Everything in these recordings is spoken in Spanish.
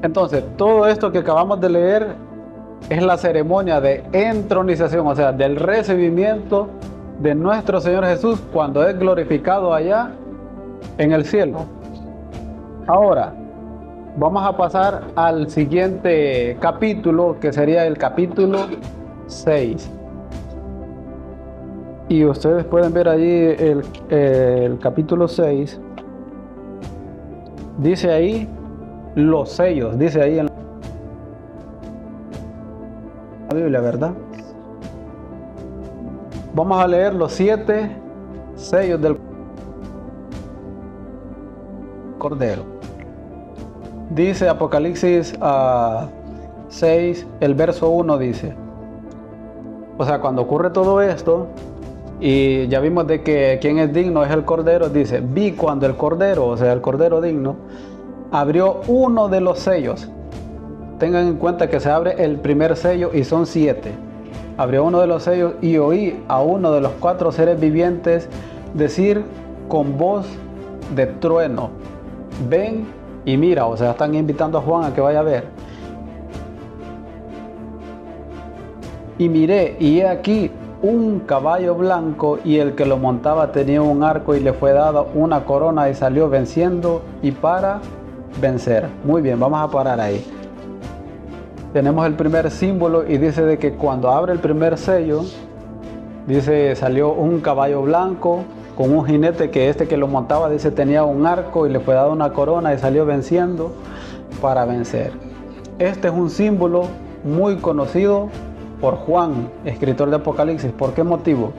Entonces, todo esto que acabamos de leer es la ceremonia de entronización, o sea, del recibimiento de nuestro Señor Jesús cuando es glorificado allá en el cielo. Ahora, vamos a pasar al siguiente capítulo, que sería el capítulo 6. Y ustedes pueden ver allí el capítulo 6. Dice ahí los sellos, dice ahí en la Biblia, ¿verdad? Vamos a leer los 7 sellos del Cordero. Dice Apocalipsis 6, el verso 1 dice, o sea, cuando ocurre todo esto, y ya vimos de que quien es digno es el Cordero, dice, vi cuando el Cordero, o sea, el Cordero digno, abrió uno de los sellos. Tengan en cuenta que se abre el primer sello y son 7. Abrió uno de los sellos y oí a uno de los 4 seres vivientes decir con voz de trueno, ven y mira, o sea, están invitando a Juan a que vaya a ver. Y miré, y he aquí un caballo blanco, y el que lo montaba tenía un arco, y le fue dada una corona, y salió venciendo y para vencer. Muy bien, vamos a parar ahí. Tenemos el primer símbolo y dice de que cuando abre el primer sello, dice, salió un caballo blanco con un jinete que lo montaba, dice, tenía un arco y le fue dada una corona y salió venciendo para vencer. Este es un símbolo muy conocido por Juan, escritor de Apocalipsis. ¿Por qué motivo?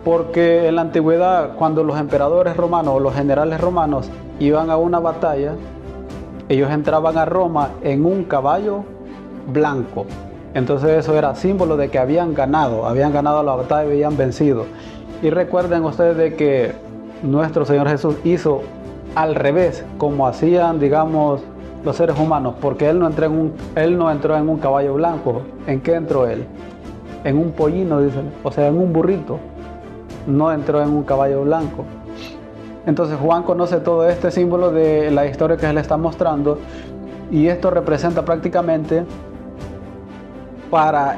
Porque en la antigüedad, cuando los emperadores romanos o los generales romanos iban a una batalla, ellos entraban a Roma en un caballo blanco. Entonces eso era símbolo de que habían ganado la batalla y habían vencido. Y recuerden ustedes de que nuestro Señor Jesús hizo al revés, como hacían, digamos, los seres humanos, porque Él no entró en un caballo blanco. ¿En qué entró Él? En un pollino, dicen, o sea, en un burrito. No entró en un caballo blanco. Entonces Juan conoce todo este símbolo de la historia que se le está mostrando, y esto representa prácticamente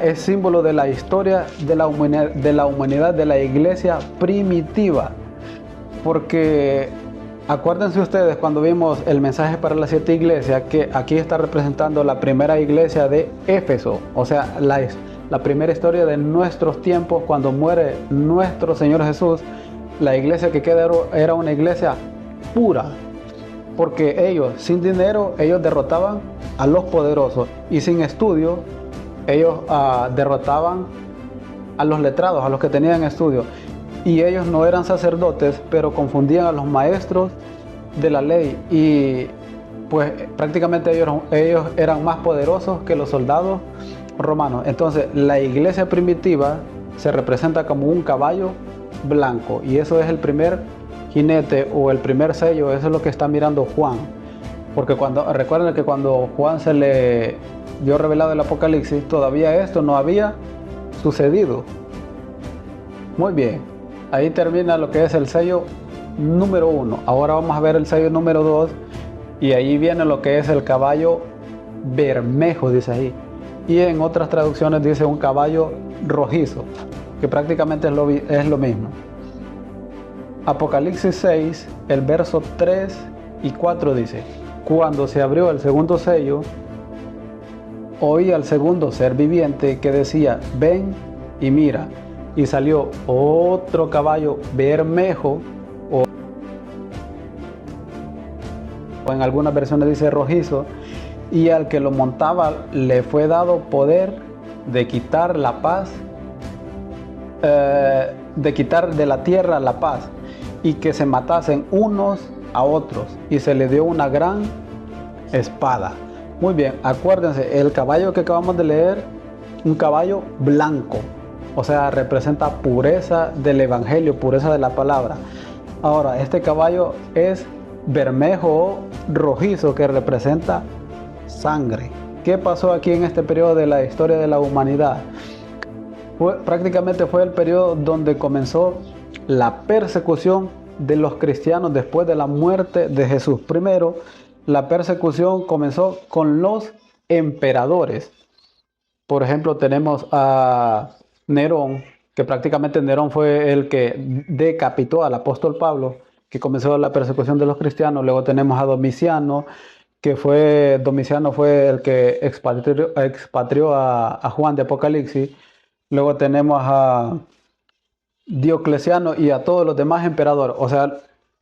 es símbolo de la historia de la humanidad, de la iglesia primitiva. Porque acuérdense ustedes cuando vimos el mensaje para las 7 iglesias, que aquí está representando la primera iglesia de Éfeso, o sea, la primera historia de nuestros tiempos, cuando muere nuestro Señor Jesús. La iglesia que queda era una iglesia pura, porque ellos, sin dinero, ellos derrotaban a los poderosos, y sin estudio, ellos derrotaban a los letrados, a los que tenían estudio. Y ellos no eran sacerdotes, pero confundían a los maestros de la ley, y pues prácticamente ellos eran más poderosos que los soldados romanos. Entonces la iglesia primitiva se representa como un caballo blanco, y eso es el primer jinete o el primer sello. Eso es lo que está mirando Juan, porque recuerden que cuando Juan se le dio revelado el Apocalipsis, todavía esto no había sucedido. Muy bien, ahí termina lo que es el sello número 1. Ahora vamos a ver el sello número 2, y ahí viene lo que es el caballo bermejo, dice ahí, y en otras traducciones dice un caballo rojizo, que prácticamente es lo mismo. Apocalipsis 6, el verso 3 y 4 dice, cuando se abrió el segundo sello, oí al segundo ser viviente que decía, ven y mira, y salió otro caballo bermejo, o en algunas versiones dice rojizo, y al que lo montaba le fue dado poder de quitar la paz, de quitar de la tierra la paz, y que se matasen unos a otros, y se le dio una gran espada. Muy bien, acuérdense, el caballo que acabamos de leer, un caballo blanco, o sea, representa pureza del evangelio, pureza de la palabra. Ahora, este caballo es bermejo o rojizo, que representa sangre. ¿Qué pasó aquí en este periodo de la historia de la humanidad? Prácticamente fue el periodo donde comenzó la persecución de los cristianos después de la muerte de Jesús. Primero, la persecución comenzó con los emperadores. Por ejemplo, tenemos a Nerón, que prácticamente Nerón fue el que decapitó al apóstol Pablo, que comenzó la persecución de los cristianos. Luego tenemos a Domiciano, Domiciano fue el que expatrió a Juan de Apocalipsis. Luego tenemos a Diocleciano y a todos los demás emperadores. O sea,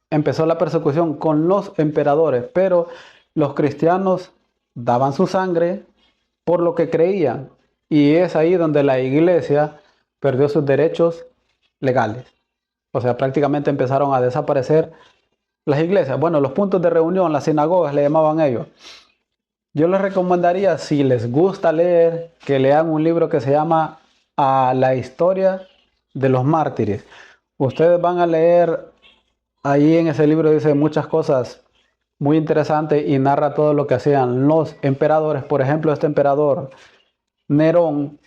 empezó la persecución con los emperadores, pero los cristianos daban su sangre por lo que creían. Y es ahí donde la iglesia perdió sus derechos legales. O sea, prácticamente empezaron a desaparecer las iglesias. Bueno, los puntos de reunión, las sinagogas le llamaban ellos. Yo les recomendaría, si les gusta leer, que lean un libro que se llama A la historia de los mártires. Ustedes van a leer, ahí en ese libro dice muchas cosas muy interesantes y narra todo lo que hacían los emperadores. Por ejemplo, este emperador Nerón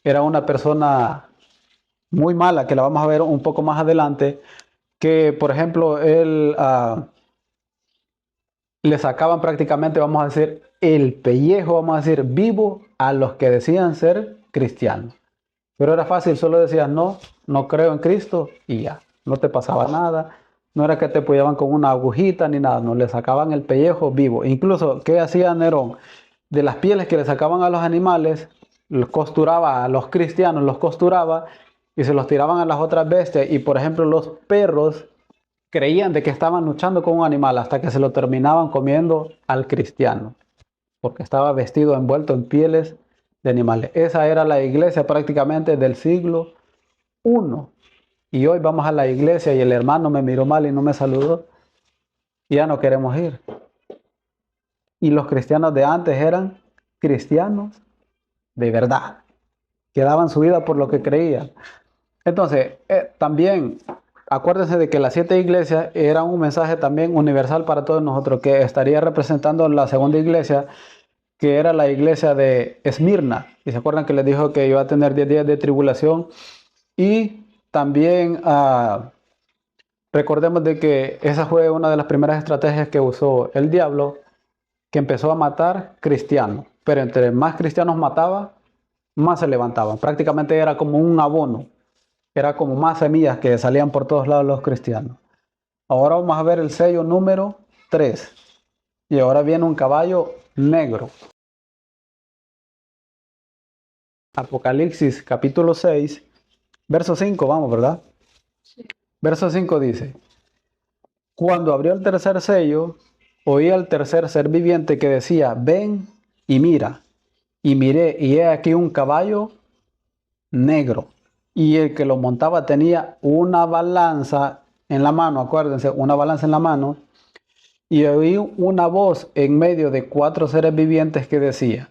era una persona muy mala, que la vamos a ver un poco más adelante, que por ejemplo él le sacaban prácticamente, vamos a decir, el pellejo, vamos a decir, vivo a los que decían ser cristianos. Pero era fácil, solo decías no creo en Cristo y ya, no te pasaba nada. No era que te apoyaban con una agujita ni nada, no, le sacaban el pellejo vivo. Incluso, ¿qué hacía Nerón? De las pieles que le sacaban a los animales, los costuraba a los cristianos, los costuraba y se los tiraban a las otras bestias. Y por ejemplo, los perros creían de que estaban luchando con un animal hasta que se lo terminaban comiendo al cristiano, porque estaba vestido, envuelto en pieles de animales. Esa era la iglesia prácticamente del siglo I. Y hoy vamos a la iglesia y el hermano me miró mal y no me saludó. Y ya no queremos ir. Y los cristianos de antes eran cristianos de verdad, que daban su vida por lo que creían. Entonces, también acuérdense de que las 7 iglesias eran un mensaje también universal para todos nosotros, que estaría representando la segunda iglesia, que era la iglesia de Esmirna. Y se acuerdan que les dijo que iba a tener 10 días de tribulación. Y también recordemos de que esa fue una de las primeras estrategias que usó el diablo, que empezó a matar cristianos. Pero entre más cristianos mataba, más se levantaban. Prácticamente era como un abono. Era como más semillas que salían por todos lados los cristianos. Ahora vamos a ver el sello número 3. Y ahora viene un caballo negro. Apocalipsis capítulo 6, verso 5, vamos, ¿verdad? Sí. Verso 5 dice: cuando abrió el tercer sello, oí al tercer ser viviente que decía: ven y mira. Y miré, y he aquí un caballo negro. Y el que lo montaba tenía una balanza en la mano, acuérdense, una balanza en la mano. Y oí una voz en medio de 4 seres vivientes que decía: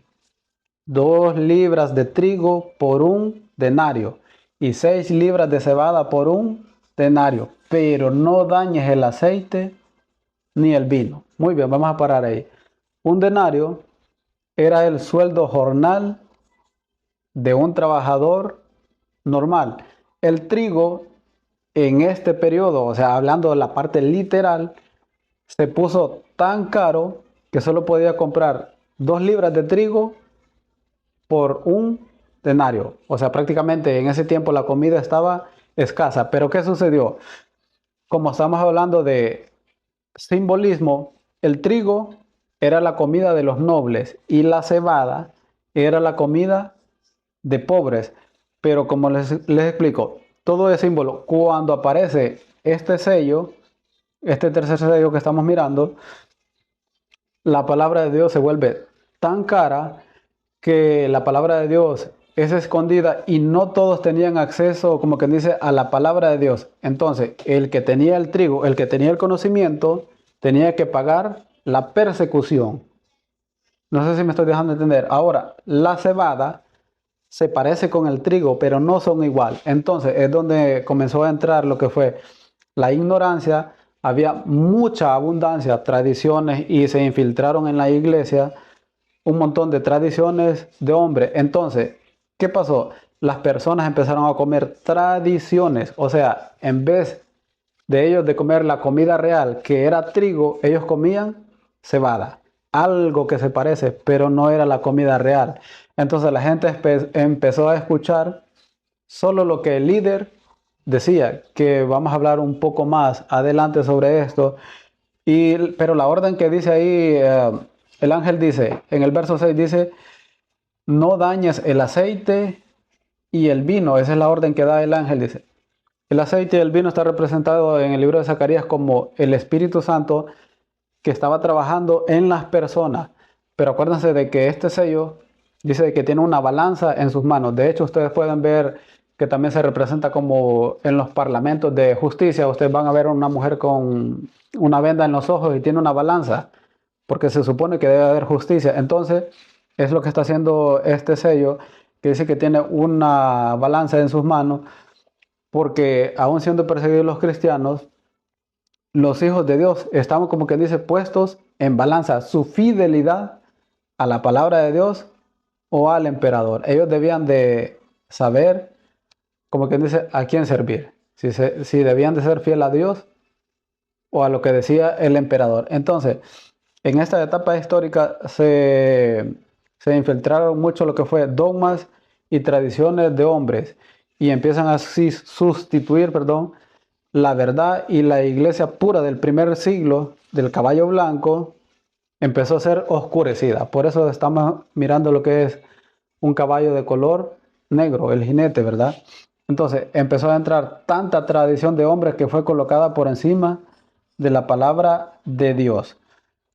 2 libras de trigo por un denario y 6 libras de cebada por un denario, pero no dañes el aceite ni el vino. Muy bien, vamos a parar ahí. Un denario era el sueldo jornal de un trabajador normal. El trigo en este periodo, o sea, hablando de la parte literal, se puso tan caro que solo podía comprar 2 libras de trigo por un denario. O sea, prácticamente en ese tiempo la comida estaba escasa. Pero ¿qué sucedió? Como estamos hablando de simbolismo, el trigo era la comida de los nobles y la cebada era la comida de pobres. Pero como les explico, todo es símbolo. Cuando aparece este sello, este tercer sello que estamos mirando, la palabra de Dios se vuelve tan cara que la palabra de Dios es escondida y no todos tenían acceso, como quien dice, a la palabra de Dios. Entonces, el que tenía el trigo, el que tenía el conocimiento, tenía que pagar la persecución. No sé si me estoy dejando entender. Ahora, la cebada se parece con el trigo, pero no son igual. Entonces, es donde comenzó a entrar lo que fue la ignorancia. Había mucha abundancia, tradiciones, y se infiltraron en la iglesia un montón de tradiciones de hombre. Entonces, ¿qué pasó? Las personas empezaron a comer tradiciones. O sea, en vez de ellos de comer la comida real, que era trigo, ellos comían cebada, algo que se parece, pero no era la comida real. Entonces la gente empezó a escuchar solo lo que el líder decía, que vamos a hablar un poco más adelante sobre esto. Pero la orden que dice ahí, el ángel dice, en el verso 6 dice, no dañes el aceite y el vino. Esa es la orden que da el ángel, dice. El aceite y el vino está representado en el libro de Zacarías como el Espíritu Santo que estaba trabajando en las personas. Pero acuérdense de que este sello dice que tiene una balanza en sus manos. De hecho, ustedes pueden ver que también se representa como en los parlamentos de justicia. Ustedes van a ver a una mujer con una venda en los ojos y tiene una balanza, porque se supone que debe haber justicia. Entonces, es lo que está haciendo este sello, que dice que tiene una balanza en sus manos, porque aún siendo perseguidos los cristianos, los hijos de Dios estamos, como que dice, puestos en balanza, su fidelidad a la palabra de Dios o al emperador. Ellos debían de saber, como quien dice, a quién servir, si debían de ser fiel a Dios o a lo que decía el emperador. Entonces, en esta etapa histórica se infiltraron mucho lo que fue dogmas y tradiciones de hombres y empiezan a sustituir, la verdad, y la iglesia pura del primer siglo del caballo blanco empezó a ser oscurecida. Por eso estamos mirando lo que es un caballo de color negro, el jinete, ¿verdad? Entonces empezó a entrar tanta tradición de hombres que fue colocada por encima de la palabra de Dios.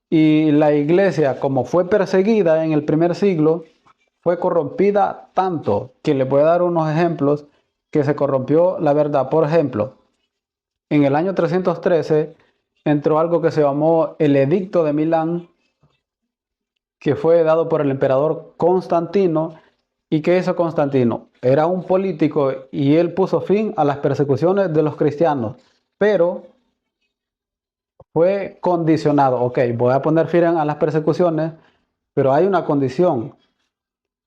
Y la iglesia, como fue perseguida en el primer siglo, fue corrompida tanto que le voy a dar unos ejemplos que se corrompió la verdad. Por ejemplo, en el año 313 entró algo que se llamó el Edicto de Milán, que fue dado por el emperador Constantino. ¿Y qué hizo Constantino? Era un político y él puso fin a las persecuciones de los cristianos, pero fue condicionado. Ok, voy a poner fin a las persecuciones, pero hay una condición.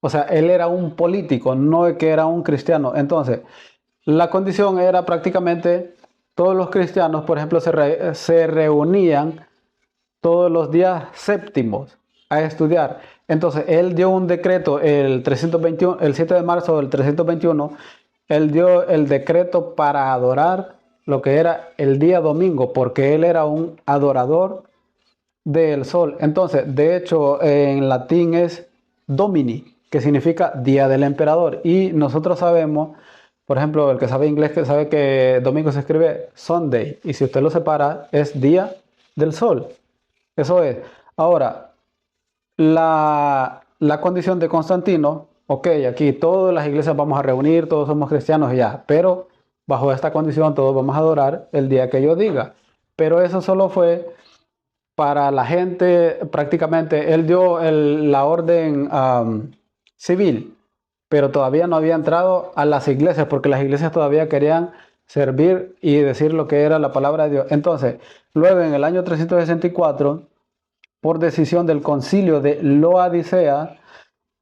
O sea, él era un político, no que era un cristiano. Entonces, la condición era prácticamente todos los cristianos, por ejemplo, se reunían todos los días séptimos a estudiar. Entonces, él dio un decreto el 321, el 7 de marzo del 321, él dio el decreto para adorar lo que era el día domingo, porque él era un adorador del sol. Entonces, de hecho, en latín es Domini, que significa día del emperador. Y nosotros sabemos, por ejemplo, el que sabe inglés, que sabe que domingo se escribe Sunday, y si usted lo separa, es día del sol. Eso es. Ahora, la condición de Constantino, ok, aquí todas las iglesias vamos a reunir, todos somos cristianos y ya, pero bajo esta condición todos vamos a adorar el día que yo diga. Pero eso solo fue para la gente, prácticamente, él dio la orden civil, pero todavía no había entrado a las iglesias, porque las iglesias todavía querían servir y decir lo que era la palabra de Dios. Entonces, luego en el año 364, por decisión del concilio de Laodicea,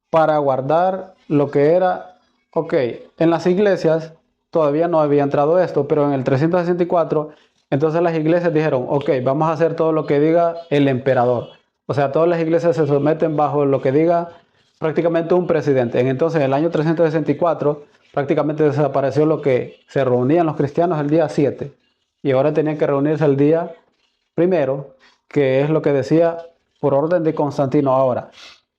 para guardar lo que era, ok, en las iglesias todavía no había entrado esto, pero en el 364, entonces las iglesias dijeron, ok, vamos a hacer todo lo que diga el emperador. O sea, todas las iglesias se someten bajo lo que diga prácticamente un presidente. Entonces, en el año 364, prácticamente desapareció lo que se reunían los cristianos el día 7. Y ahora tenían que reunirse el día primero, que es lo que decía por orden de Constantino. Ahora,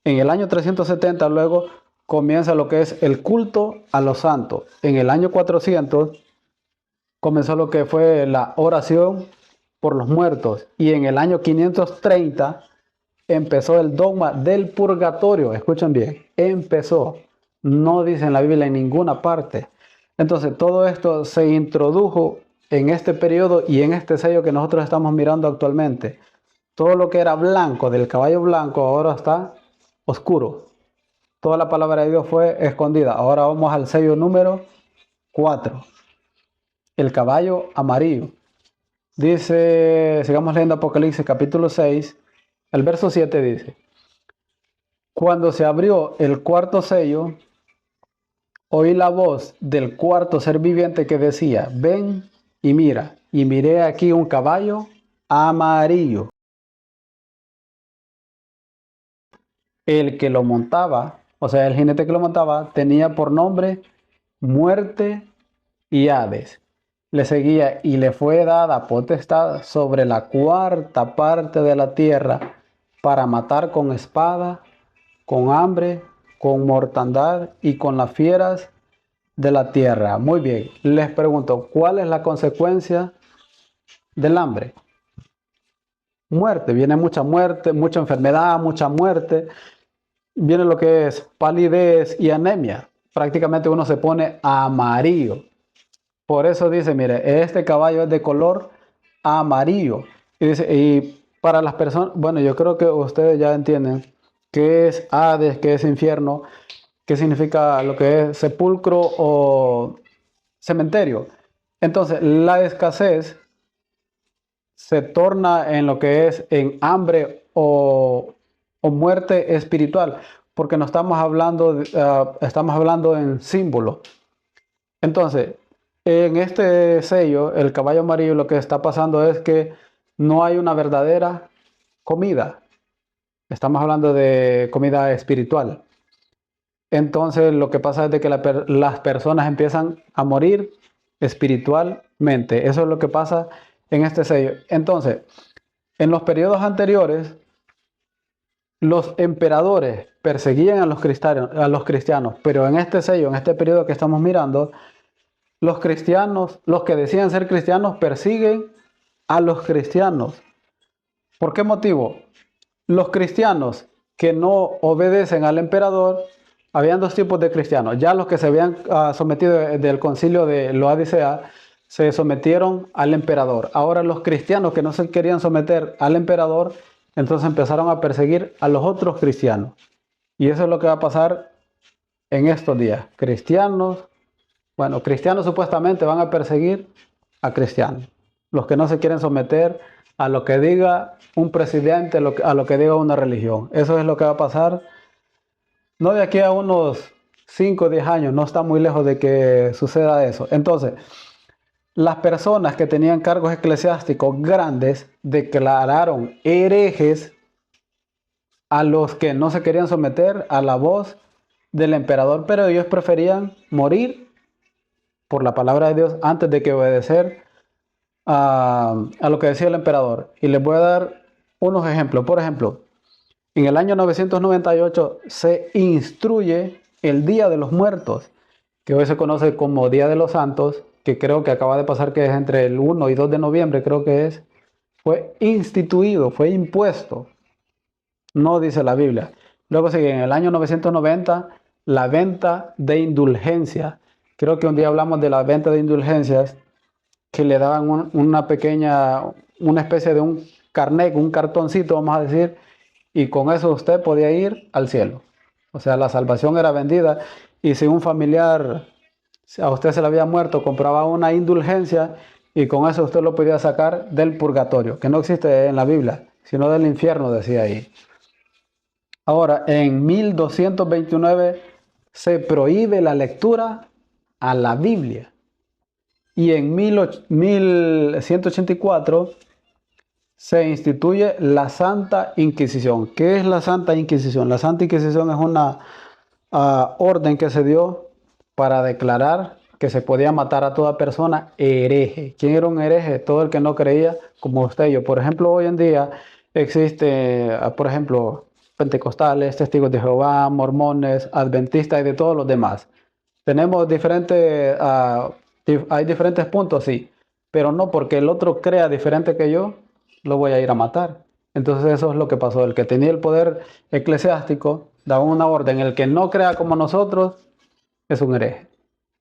en el año 370 luego comienza lo que es el culto a los santos. En el año 400 comenzó lo que fue la oración por los muertos. Y en el año 530 empezó el dogma del purgatorio. Escuchen bien, empezó. No dice en la Biblia en ninguna parte. Entonces todo esto se introdujo en este periodo y en este sello que nosotros estamos mirando actualmente. Todo lo que era blanco, del caballo blanco, ahora está oscuro. Toda la palabra de Dios fue escondida. Ahora vamos al sello número 4. El caballo amarillo. Dice, sigamos leyendo Apocalipsis capítulo 6, el verso 7 dice: cuando se abrió el cuarto sello, oí la voz del cuarto ser viviente que decía: ven y mira. Y miré aquí un caballo amarillo. El que lo montaba, o sea, el jinete que lo montaba, tenía por nombre Muerte y Hades. Le seguía y le fue dada potestad sobre la cuarta parte de la tierra para matar con espada, con hambre, con mortandad y con las fieras de la tierra. Muy bien, les pregunto, ¿cuál es la consecuencia del hambre? Muerte, viene mucha enfermedad, mucha muerte, viene lo que es palidez y anemia. Prácticamente uno se pone amarillo. Por eso dice, mire, este caballo es de color amarillo. Y dice, y para las personas, bueno, yo creo que ustedes ya entienden qué es Hades, qué es infierno, qué significa lo que es sepulcro o cementerio. Entonces, la escasez se torna en lo que es en hambre o muerte espiritual, porque no estamos hablando, estamos hablando en símbolo. Entonces, en este sello, el caballo amarillo, lo que está pasando es que no hay una verdadera comida. Estamos hablando de comida espiritual. Entonces, lo que pasa es de que las personas empiezan a morir espiritualmente. Eso es lo que pasa en este sello. Entonces, en los periodos anteriores, los emperadores perseguían a los cristianos, pero en este sello, en este periodo que estamos mirando, los cristianos, los que decían ser cristianos, persiguen a los cristianos. ¿Por qué motivo? Los cristianos que no obedecen al emperador, habían dos tipos de cristianos. Ya los que se habían sometido del concilio de Laodicea se sometieron al emperador. Ahora los cristianos que no se querían someter al emperador, entonces empezaron a perseguir a los otros cristianos. Y eso es lo que va a pasar en estos días. Cristianos supuestamente van a perseguir a cristianos. Los que no se quieren someter a lo que diga un presidente, a lo que diga una religión. Eso es lo que va a pasar. No de aquí a unos 5 o 10 años, no está muy lejos de que suceda eso. Entonces, las personas que tenían cargos eclesiásticos grandes declararon herejes a los que no se querían someter a la voz del emperador, pero ellos preferían morir por la palabra de Dios antes de que obedecer a lo que decía el emperador. Y les voy a dar unos ejemplos. Por ejemplo, en el año 998 se instruye el Día de los Muertos, que hoy se conoce como Día de los Santos, que creo que acaba de pasar, que es entre el 1 y 2 de noviembre, creo que es. Fue instituido, fue impuesto. No dice la Biblia. Luego sigue en el año 990 la venta de indulgencias. Creo que un día hablamos de la venta de indulgencias, que le daban una especie de un carnet, un cartoncito, vamos a decir, y con eso usted podía ir al cielo. O sea, la salvación era vendida, y si un familiar a usted se le había muerto, compraba una indulgencia y con eso usted lo podía sacar del purgatorio, que no existe en la Biblia, sino del infierno, decía ahí. Ahora, en 1229 se prohíbe la lectura a la Biblia. Y en 1184 se instituye la Santa Inquisición. ¿Qué es la Santa Inquisición? La Santa Inquisición es una orden que se dio para declarar que se podía matar a toda persona hereje. ¿Quién era un hereje? Todo el que no creía como usted y yo. Por ejemplo, hoy en día existe, por ejemplo, pentecostales, testigos de Jehová, mormones, adventistas y de todos los demás. Tenemos hay diferentes puntos, sí, pero no porque el otro crea diferente que yo, lo voy a ir a matar. Entonces eso es lo que pasó. El que tenía el poder eclesiástico daba una orden. El que no crea como nosotros es un hereje.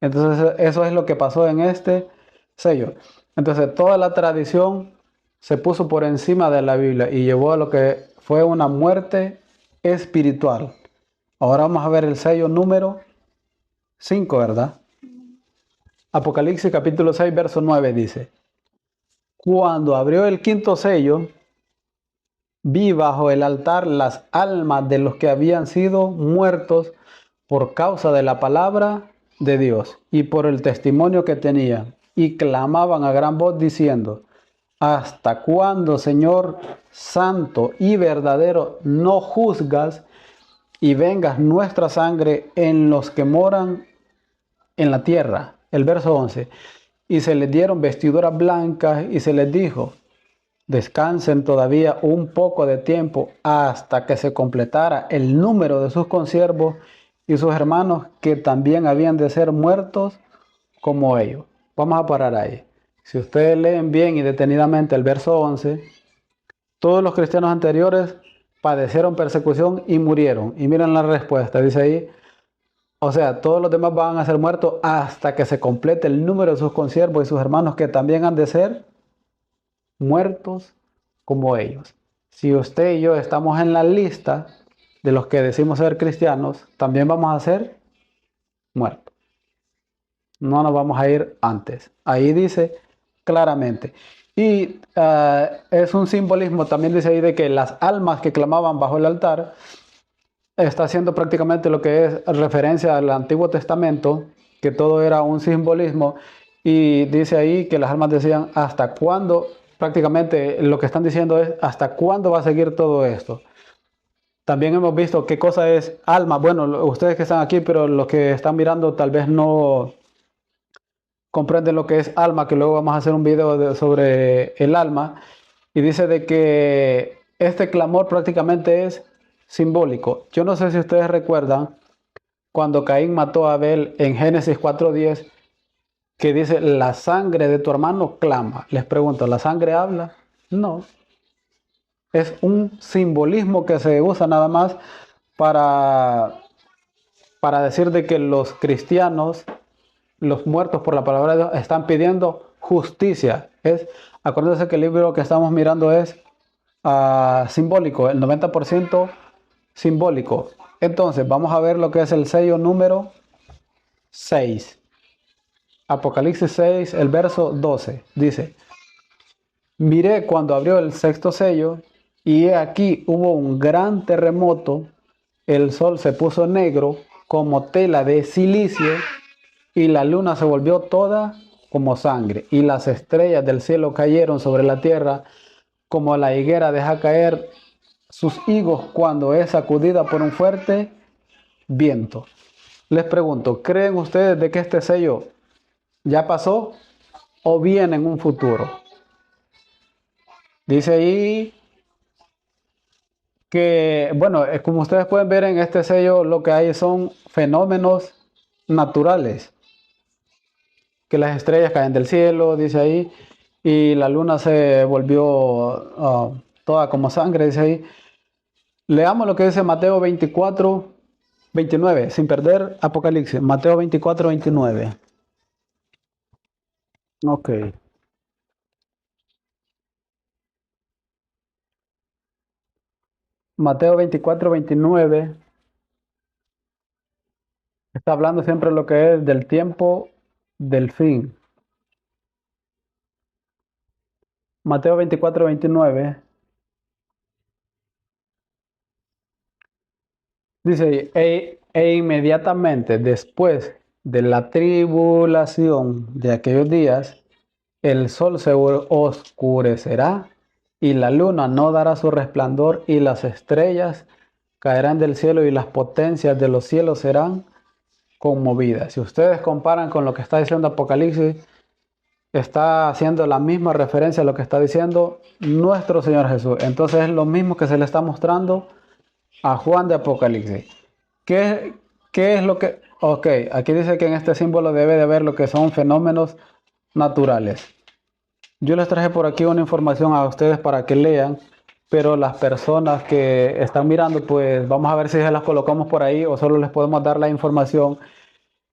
Entonces eso es lo que pasó en este sello. Entonces toda la tradición se puso por encima de la Biblia y llevó a lo que fue una muerte espiritual. Ahora vamos a ver el sello número 5, ¿verdad? Apocalipsis capítulo 6, verso 9 dice: cuando abrió el quinto sello, vi bajo el altar las almas de los que habían sido muertos por causa de la palabra de Dios y por el testimonio que tenían, y clamaban a gran voz diciendo: ¿hasta cuándo, Señor santo y verdadero, no juzgas y venga nuestra sangre en los que moran en la tierra. El verso 11. Y se les dieron vestiduras blancas y se les dijo, descansen todavía un poco de tiempo hasta que se completara el número de sus consiervos y sus hermanos que también habían de ser muertos como ellos. Vamos a parar ahí. Si ustedes leen bien y detenidamente el verso 11, todos los cristianos anteriores padecieron persecución y murieron. Y miren la respuesta, dice ahí, o sea, todos los demás van a ser muertos hasta que se complete el número de sus consiervos y sus hermanos que también han de ser muertos como ellos. Si usted y yo estamos en la lista de los que decimos ser cristianos, también vamos a ser muertos. No nos vamos a ir antes. Ahí dice claramente. Y es un simbolismo, también dice ahí de que las almas que clamaban bajo el altar está haciendo prácticamente lo que es referencia al Antiguo Testamento, que todo era un simbolismo, y dice ahí que las almas decían, ¿hasta cuándo? Prácticamente lo que están diciendo es, ¿hasta cuándo va a seguir todo esto? También hemos visto qué cosa es alma. Bueno, ustedes que están aquí, pero los que están mirando tal vez no comprenden lo que es alma, que luego vamos a hacer un video sobre el alma, y dice de que este clamor prácticamente es simbólico. Yo no sé si ustedes recuerdan cuando Caín mató a Abel en Génesis 4:10, que dice, la sangre de tu hermano clama. Les pregunto, ¿la sangre habla? No. Es un simbolismo que se usa nada más para decir de que los cristianos, los muertos por la palabra de Dios, están pidiendo justicia. Acuérdense que el libro que estamos mirando es simbólico, el 90% simbólico. Entonces, vamos a ver lo que es el sello número 6. Apocalipsis 6, el verso 12. Dice, miré cuando abrió el sexto sello, y he aquí hubo un gran terremoto, el sol se puso negro como tela de silicio, y la luna se volvió toda como sangre, y las estrellas del cielo cayeron sobre la tierra, como la higuera deja caer sus higos cuando es sacudida por un fuerte viento. Les pregunto, ¿creen ustedes de que este sello ya pasó o viene en un futuro? Dice ahí que, bueno, como ustedes pueden ver en este sello, lo que hay son fenómenos naturales. Que las estrellas caen del cielo, dice ahí, y la luna se volvió toda como sangre, dice ahí. Leamos lo que dice Mateo 24:29, sin perder Apocalipsis. Mateo 24:29. Ok. Mateo 24:29 está hablando siempre lo que es del tiempo del fin. Mateo 24:29 dice, e inmediatamente después de la tribulación de aquellos días, el sol se oscurecerá y la luna no dará su resplandor y las estrellas caerán del cielo y las potencias de los cielos serán conmovidas. Si ustedes comparan con lo que está diciendo Apocalipsis, está haciendo la misma referencia a lo que está diciendo nuestro Señor Jesús. Entonces es lo mismo que se le está mostrando a Juan de Apocalipsis. ¿Qué es lo que...? Ok, aquí dice que en este símbolo debe de haber lo que son fenómenos naturales. Yo les traje por aquí una información a ustedes para que lean, pero las personas que están mirando, pues vamos a ver si se las colocamos por ahí o solo les podemos dar la información.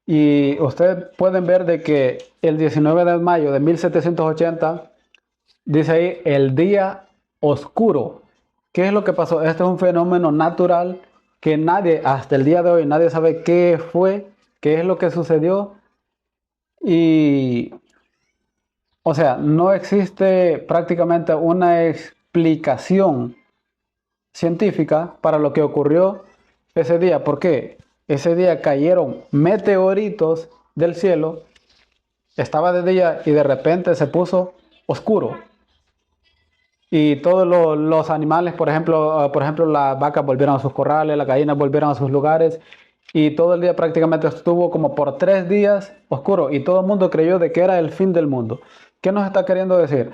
Y ustedes pueden ver de que el 19 de mayo de 1780, dice ahí el día oscuro. ¿Qué es lo que pasó? Este es un fenómeno natural que nadie, hasta el día de hoy, nadie sabe qué fue, qué es lo que sucedió. Y, o sea, no existe prácticamente una explicación científica para lo que ocurrió ese día. ¿Por qué? Ese día cayeron meteoritos del cielo, estaba de día y de repente se puso oscuro. y todos los animales, por ejemplo, las vacas volvieron a sus corrales, las gallinas volvieron a sus lugares, y todo el día prácticamente estuvo como por 3 días oscuro, y todo el mundo creyó de que era el fin del mundo. ¿Qué nos está queriendo decir?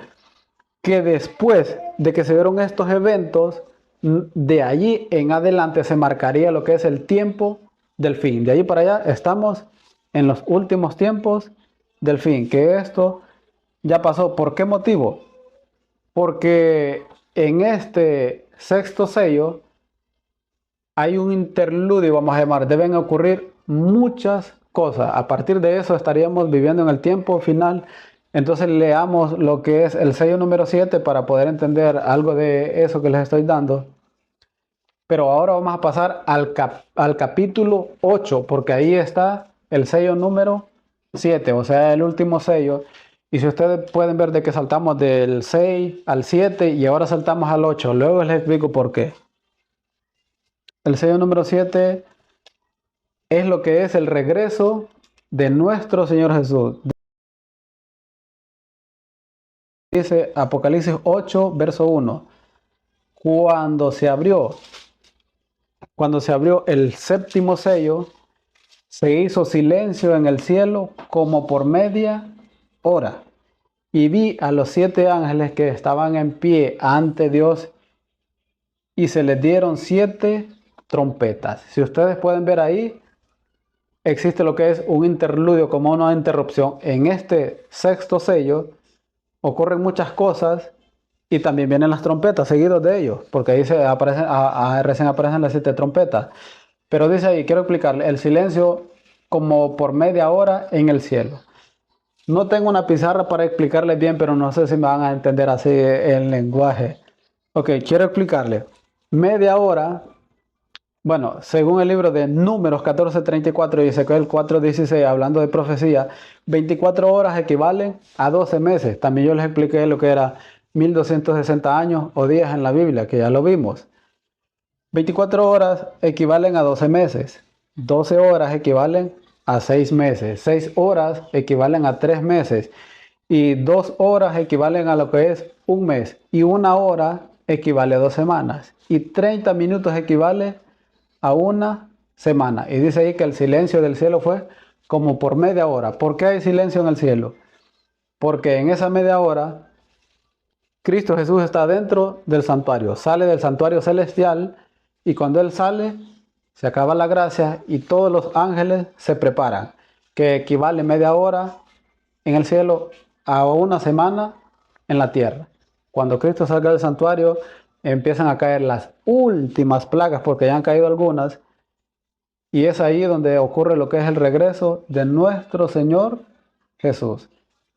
Que después de que se dieron estos eventos, de allí en adelante se marcaría lo que es el tiempo del fin. De allí para allá estamos en los últimos tiempos del fin, que esto ya pasó. ¿Por qué motivo? Porque en este sexto sello hay un interludio, vamos a llamar, deben ocurrir muchas cosas. A partir de eso estaríamos viviendo en el tiempo final. Entonces leamos lo que es el sello número 7 para poder entender algo de eso que les estoy dando. Pero ahora vamos a pasar al capítulo 8, porque ahí está el sello número 7, o sea, el último sello. Y si ustedes pueden ver de que saltamos del 6 al 7 y ahora saltamos al 8, luego les explico por qué. El sello número 7 es lo que es el regreso de nuestro Señor Jesús. Dice Apocalipsis 8, verso 1. Cuando se abrió el séptimo sello, se hizo silencio en el cielo como por media hora. Y vi a los 7 ángeles que estaban en pie ante Dios y se les dieron 7 trompetas. Si ustedes pueden ver ahí, existe lo que es un interludio, como una interrupción. En este sexto sello ocurren muchas cosas y también vienen las trompetas seguidos de ellos, porque ahí recién aparecen las 7 trompetas. Pero dice ahí, quiero explicarle, el silencio como por media hora en el cielo. No tengo una pizarra para explicarles bien, pero no sé si me van a entender así el lenguaje. Ok, quiero explicarle. Media hora, bueno, según el libro de Números 14:34 y Ezequiel 4:16, hablando de profecía, 24 horas equivalen a 12 meses. También yo les expliqué lo que era 1260 años o días en la Biblia, que ya lo vimos. 24 horas equivalen a 12 meses. 12 horas equivalen a 6 meses. 6 horas equivalen a 3 meses. Y 2 horas equivalen a lo que es un mes. Y 1 hora equivale a 2 semanas. Y 30 minutos equivale a 1 semana. Y dice ahí que el silencio del cielo fue como por media hora. ¿Por qué hay silencio en el cielo? Porque en esa media hora Cristo Jesús está dentro del santuario. Sale del santuario celestial y cuando Él sale se acaba la gracia y todos los ángeles se preparan. Que equivale media hora en el cielo a 1 semana en la tierra. Cuando Cristo salga del santuario, empiezan a caer las últimas plagas, porque ya han caído algunas, y es ahí donde ocurre lo que es el regreso de nuestro Señor Jesús.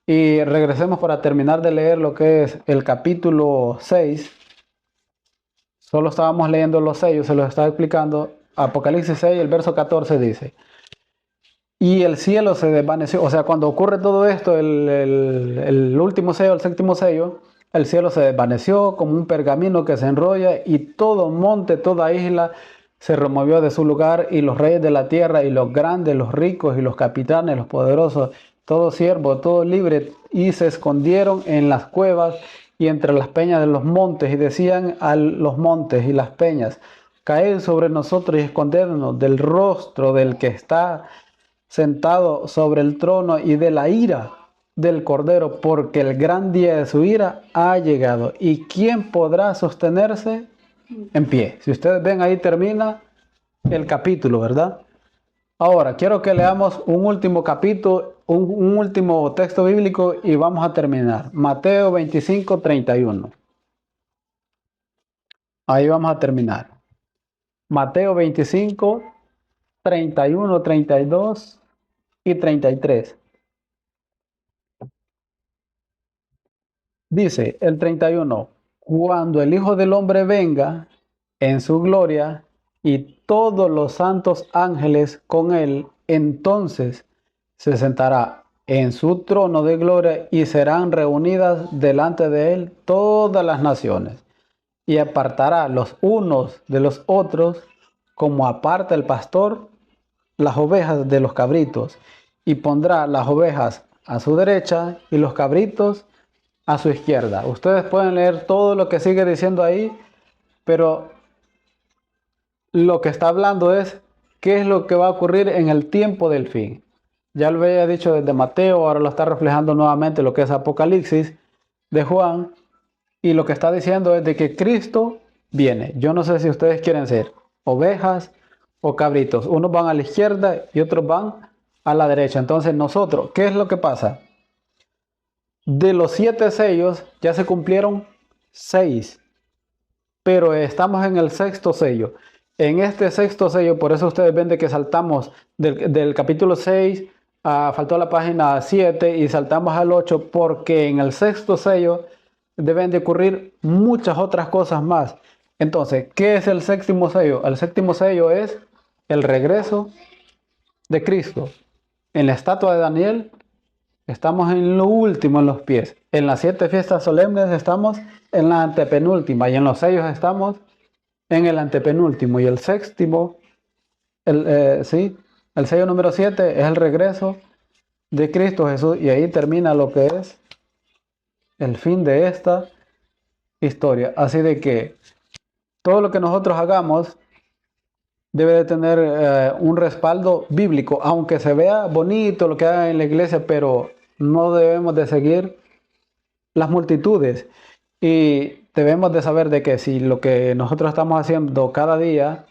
Y regresemos para terminar de leer lo que es el capítulo 6. Solo estábamos leyendo los sellos, se los estaba explicando. Apocalipsis 6, el verso 14 dice: y el cielo se desvaneció. O sea, cuando ocurre todo esto, el último sello, el séptimo sello, el cielo se desvaneció como un pergamino que se enrolla y todo monte, toda isla se removió de su lugar y los reyes de la tierra y los grandes, los ricos y los capitanes, los poderosos, todo siervo, todo libre, y se escondieron en las cuevas y entre las peñas de los montes y decían a los montes y las peñas: caed sobre nosotros y escondernos del rostro del que está sentado sobre el trono y de la ira del Cordero, porque el gran día de su ira ha llegado. ¿Y quién podrá sostenerse en pie? Si ustedes ven, ahí termina el capítulo, ¿verdad? Ahora, quiero que leamos un último capítulo, un último texto bíblico y vamos a terminar. Mateo 25:31. Ahí vamos a terminar. Mateo 25:31, 32 y 33. Dice el 31: cuando el Hijo del Hombre venga en su gloria y todos los santos ángeles con él, entonces se sentará en su trono de gloria y serán reunidas delante de él todas las naciones, y apartará los unos de los otros como aparta el pastor las ovejas de los cabritos, y pondrá las ovejas a su derecha y los cabritos a su izquierda. Ustedes pueden leer todo lo que sigue diciendo ahí, pero lo que está hablando es qué es lo que va a ocurrir en el tiempo del fin. Ya lo había dicho desde Mateo, ahora lo está reflejando nuevamente lo que es Apocalipsis de Juan, y lo que está diciendo es de que Cristo viene. Yo no sé si ustedes quieren ser ovejas o cabritos. Unos van a la izquierda y otros van a la derecha. Entonces nosotros, ¿qué es lo que pasa? De los 7 sellos ya se cumplieron 6, pero estamos en el sexto sello. En este sexto sello, por eso ustedes ven de que saltamos del capítulo 6, faltó la página 7 y saltamos al 8, porque en el sexto sello deben de ocurrir muchas otras cosas más. Entonces, ¿qué es el séptimo sello? El séptimo sello es el regreso de Cristo. En la estatua de Daniel estamos en lo último, en los pies. En las 7 fiestas solemnes estamos en la antepenúltima, y en los sellos estamos en el antepenúltimo. Y el séptimo, el sello número 7 es el regreso de Cristo Jesús, y ahí termina lo que es el fin de esta historia. Así de que todo lo que nosotros hagamos debe de tener un respaldo bíblico, aunque se vea bonito lo que haga en la iglesia, pero no debemos de seguir las multitudes, y debemos de saber de que si lo que nosotros estamos haciendo cada día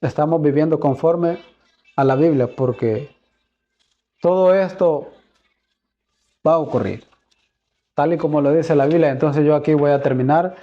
estamos viviendo conforme a la Biblia, porque todo esto va a ocurrir tal y como lo dice la Biblia. Entonces yo aquí voy a terminar